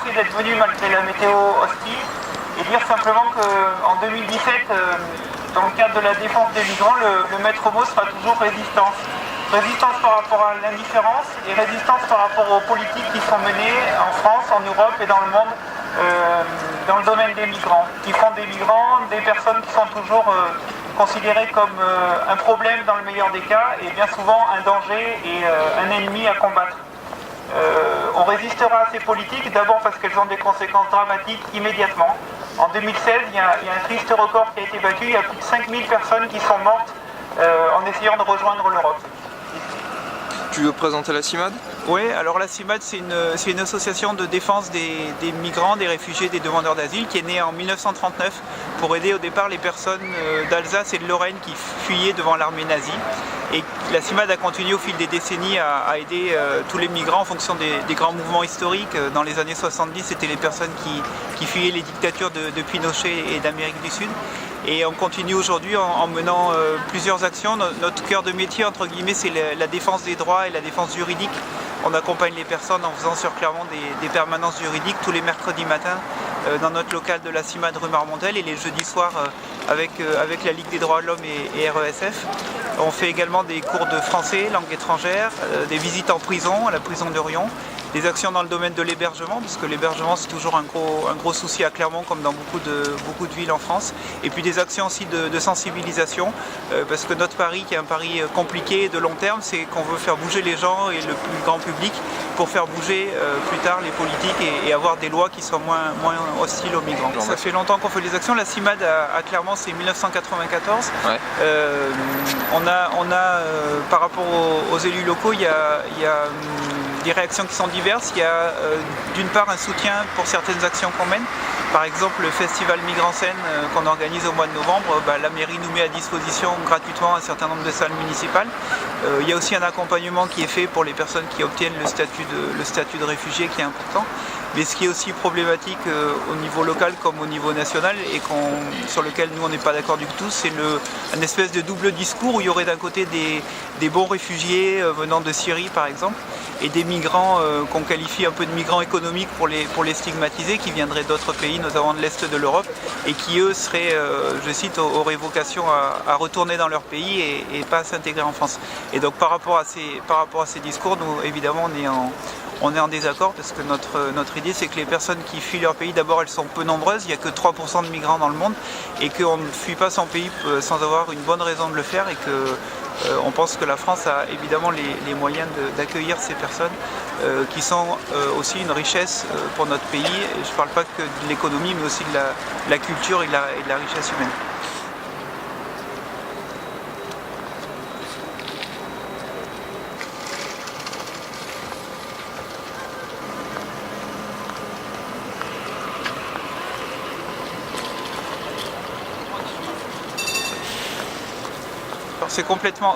remercier d'être venu malgré la météo hostile et dire simplement qu'en 2017, dans le cadre de la défense des migrants, le maître mot sera toujours résistance. Résistance par rapport à l'indifférence et résistance par rapport aux politiques qui sont menées en France, en Europe et dans le monde dans le domaine des migrants, qui font des migrants des personnes qui sont toujours considérées comme un problème dans le meilleur des cas et bien souvent un danger et un ennemi à combattre. On résistera à ces politiques d'abord parce qu'elles ont des conséquences dramatiques immédiatement. En 2016, il y a un triste record qui a été battu, il y a plus de 5000 personnes qui sont mortes en essayant de rejoindre l'Europe. Tu veux présenter la CIMAD ? Oui, alors la CIMAD c'est une association de défense des migrants, des réfugiés, des demandeurs d'asile qui est née en 1939 pour aider au départ les personnes d'Alsace et de Lorraine qui fuyaient devant l'armée nazie. Et la CIMAD a continué au fil des décennies à aider tous les migrants en fonction des grands mouvements historiques. Dans les années 70, c'était les personnes qui fuyaient les dictatures de Pinochet et d'Amérique du Sud. Et on continue aujourd'hui en menant plusieurs actions. Notre cœur de métier, entre guillemets, c'est la défense des droits et la défense juridique. On accompagne les personnes en faisant sur Clermont des permanences juridiques tous les mercredis matins dans notre local de la CIMAD rue Marmontel et les jeudis soirs avec la Ligue des droits de l'homme et RESF. On fait également des cours de français, langue étrangère, des visites en prison, à la prison de Riom, des actions dans le domaine de l'hébergement, parce que l'hébergement c'est toujours un gros souci à Clermont comme dans beaucoup de villes en France. Et puis des actions aussi de sensibilisation, parce que notre pari, qui est un pari compliqué de long terme, c'est qu'on veut faire bouger les gens et le plus grand public pour faire bouger plus tard les politiques et avoir des lois qui soient moins hostiles aux migrants. Ça fait longtemps qu'on fait des actions. La CIMAD à Clermont c'est 1994. Ouais. On a par rapport aux élus locaux, il y a des réactions qui sont diverses. Il y a d'une part un soutien pour certaines actions qu'on mène. Par exemple, le festival Migre en Scène qu'on organise au mois de novembre, la mairie nous met à disposition gratuitement un certain nombre de salles municipales. Il y a aussi un accompagnement qui est fait pour les personnes qui obtiennent le statut de réfugié qui est important. Mais ce qui est aussi problématique au niveau local comme au niveau national et sur lequel nous on n'est pas d'accord du tout, c'est un espèce de double discours où il y aurait d'un côté des bons réfugiés venant de Syrie par exemple et des migrants qu'on qualifie un peu de migrants économiques pour les stigmatiser qui viendraient d'autres pays, notamment de l'Est de l'Europe et qui eux seraient, je cite, auraient vocation à retourner dans leur pays et pas à s'intégrer en France. Et donc par rapport à ces discours, nous évidemment on est en désaccord parce que notre idée c'est que les personnes qui fuient leur pays, d'abord elles sont peu nombreuses, il n'y a que 3% de migrants dans le monde et qu'on ne fuit pas son pays sans avoir une bonne raison de le faire et qu'on pense que la France a évidemment les moyens d'accueillir ces personnes qui sont aussi une richesse pour notre pays. Et je ne parle pas que de l'économie mais aussi de la culture et de la richesse humaine.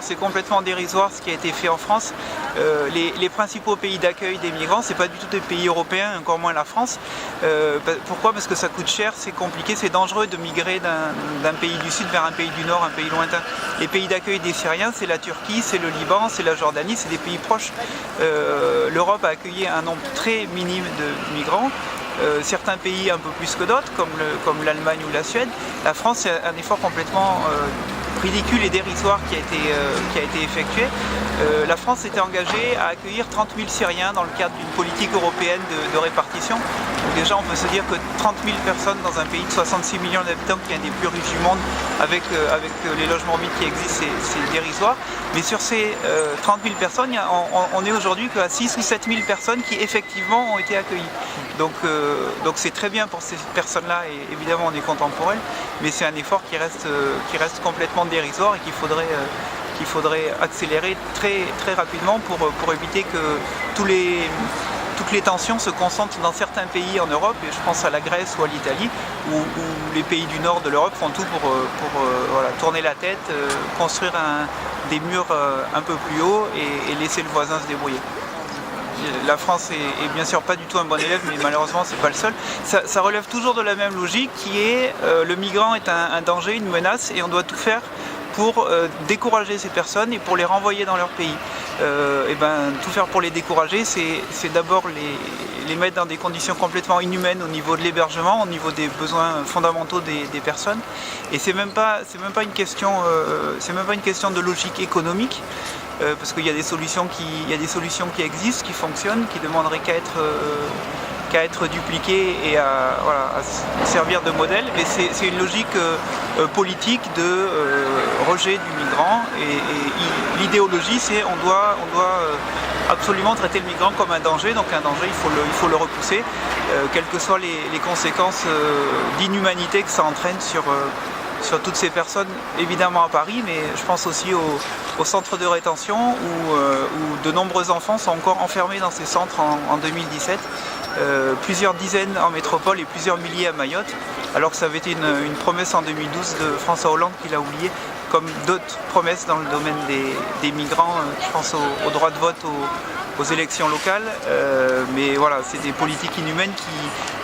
C'est complètement dérisoire ce qui a été fait en France. Les principaux pays d'accueil des migrants, c'est pas du tout des pays européens, encore moins la France. Pourquoi ? Parce que ça coûte cher, c'est compliqué, c'est dangereux de migrer d'un pays du Sud vers un pays du Nord, un pays lointain. Les pays d'accueil des Syriens, c'est la Turquie, c'est le Liban, c'est la Jordanie, c'est des pays proches. L'Europe a accueilli un nombre très minime de migrants. Certains pays un peu plus que d'autres, comme l'Allemagne ou la Suède. La France, c'est un effort complètement ridicule et dérisoire qui a été effectué. La France s'était engagée à accueillir 30 000 Syriens dans le cadre d'une politique européenne de répartition. Donc déjà on peut se dire que 30 000 personnes dans un pays de 66 millions d'habitants qui est un des plus riches du monde avec les logements vides qui existent, c'est dérisoire. Mais sur ces 30 000 personnes, on est aujourd'hui qu'à 6 ou 7 000 personnes qui effectivement ont été accueillies. Donc c'est très bien pour ces personnes-là et évidemment on est content pour elles, mais c'est un effort qui reste complètement dérisoire et qu'il faudrait accélérer très, très rapidement pour éviter que toutes les tensions se concentrent dans certains pays en Europe, et je pense à la Grèce ou à l'Italie, où les pays du nord de l'Europe font tout pour tourner la tête, construire des murs un peu plus hauts et laisser le voisin se débrouiller. La France est bien sûr pas du tout un bon élève, mais malheureusement c'est pas le seul. Ça relève toujours de la même logique qui est le migrant est un danger, une menace, et on doit tout faire pour décourager ces personnes et pour les renvoyer dans leur pays. tout faire pour les décourager, c'est d'abord les mettre dans des conditions complètement inhumaines au niveau de l'hébergement, au niveau des besoins fondamentaux des personnes. Et c'est même pas une question de logique économique, parce qu'il y a des solutions qui existent, qui fonctionnent, qui demanderaient qu'à être dupliquées et à servir de modèle, mais c'est une logique politique de rejet du migrant, et l'idéologie c'est on doit absolument traiter le migrant comme un danger, donc un danger il faut le repousser, quelles que soient les conséquences d'inhumanité que ça entraîne sur toutes ces personnes, évidemment à Paris, mais je pense aussi au centre de rétention où de nombreux enfants sont encore enfermés dans ces centres en 2017, plusieurs dizaines en métropole et plusieurs milliers à Mayotte, alors que ça avait été une promesse en 2012 de François Hollande qui l'a oublié, comme d'autres promesses dans le domaine des migrants, je pense au droit de vote aux élections locales, mais voilà, c'est des politiques inhumaines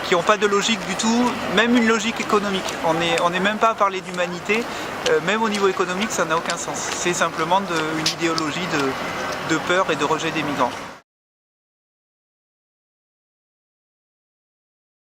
qui n'ont pas de logique du tout, même une logique économique. On n'est même pas à parler d'humanité, même au niveau économique ça n'a aucun sens. C'est simplement une idéologie de peur et de rejet des migrants.